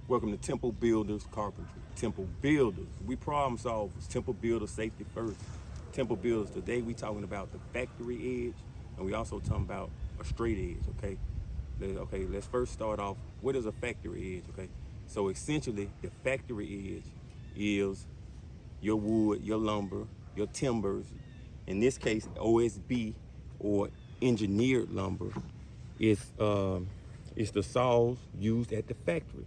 Welcome to Temple Builders Carpentry. Temple Builders, we problem solvers. Temple Builders, safety first. Temple Builders, today we talking about the factory edge, and we also talking about a straight edge, okay? Okay, let's first start off, what is a factory edge, okay? So essentially, the factory edge is your wood, your lumber, your timbers. In this case, OSB or engineered lumber is the saws used at the factory.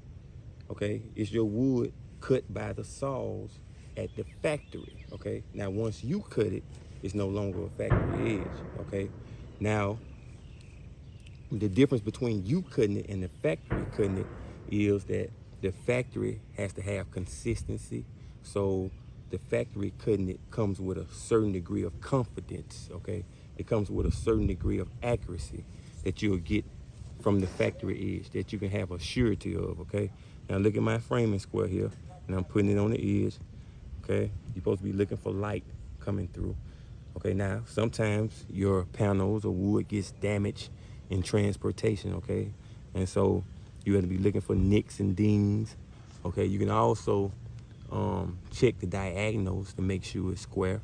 Okay, it's your wood cut by the saws at the factory. Okay, now once you cut it, it's no longer a factory edge. Okay, now the difference between you cutting it and the factory cutting it is that the factory has to have consistency. So the factory cutting it comes with a certain degree of confidence. Okay, it comes with a certain degree of accuracy that you'll get from the factory edge, that you can have a surety of. Okay, now look at my framing square here, and I'm putting it on the edge. Okay, you're supposed to be looking for light coming through. Okay, now sometimes your panels or wood gets damaged in transportation. Okay, and so you have to be looking for nicks and dings. Okay, you can also check the diagonals to make sure it's square.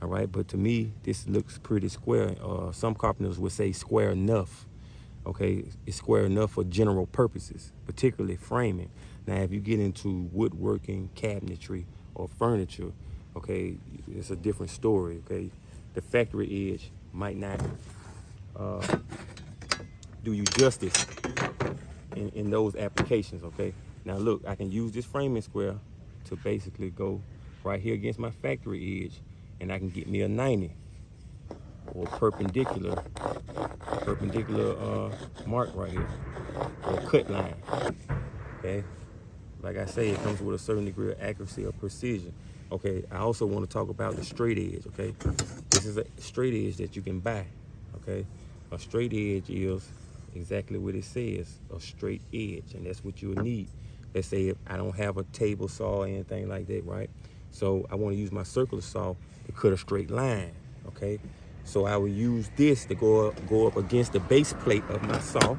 All right, but to me this looks pretty square. Some carpenters would say square enough. Okay, it's square enough for general purposes, particularly framing. Now, if you get into woodworking, cabinetry, or furniture, okay, it's a different story. Okay, the factory edge might not do you justice in those applications. Okay, now look, I can use this framing square to basically go right here against my factory edge, and I can get me a 90 or perpendicular mark right here, or cut line. Okay, like I say, it comes with a certain degree of accuracy or precision. Okay, I also want to talk about the straight edge. Okay, this is a straight edge that you can buy. Okay, a straight edge is exactly what it says, a straight edge, and that's what you'll need. Let's say if I don't have a table saw or anything like that, right? So I want to use my circular saw to cut a straight line. Okay, so I will use this to go up against the base plate of my saw,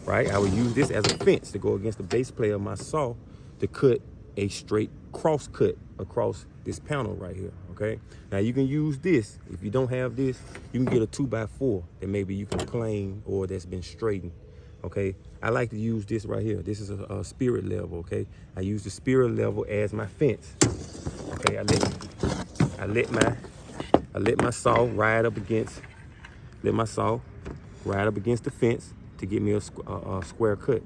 right? I will use this as a fence to go against the base plate of my saw to cut a straight cross cut across this panel right here, okay? Now you can use this. If you don't have this, you can get a 2x4 that maybe you can plane or that's been straightened, okay? I like to use this right here. This is a spirit level, okay? I use the spirit level as my fence, okay? I let my saw ride up against the fence to give me a square cut.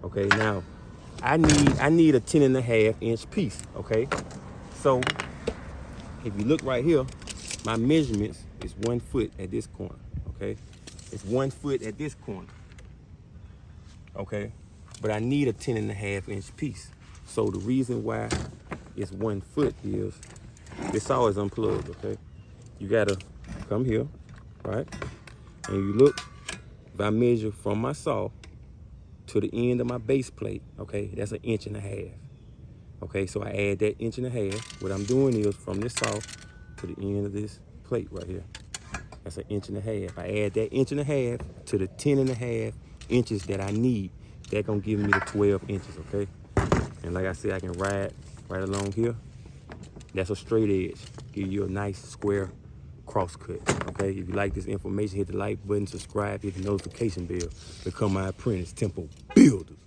Okay, now I need a 10.5-inch piece. Okay, so if you look right here, my measurements is 1 foot at this corner. Okay, it's 1 foot at this corner. Okay, but I need a 10.5-inch piece. So the reason why it's 1 foot is this saw is unplugged. Okay, you gotta come here, right? And you look, if I measure from my saw to the end of my base plate, okay, that's 1.5 inches. Okay, so I add that 1.5 inches. What I'm doing is from this saw to the end of this plate right here, that's 1.5 inches. I add that 1.5 inches to the 10.5 inches that I need. That's gonna give me the 12 inches, okay? And like I said, I can ride right along here. That's a straight edge. Give you a nice square cross cut. Okay, if you like this information, hit the like button, subscribe, hit the notification bell, become my apprentice, Temple Builders.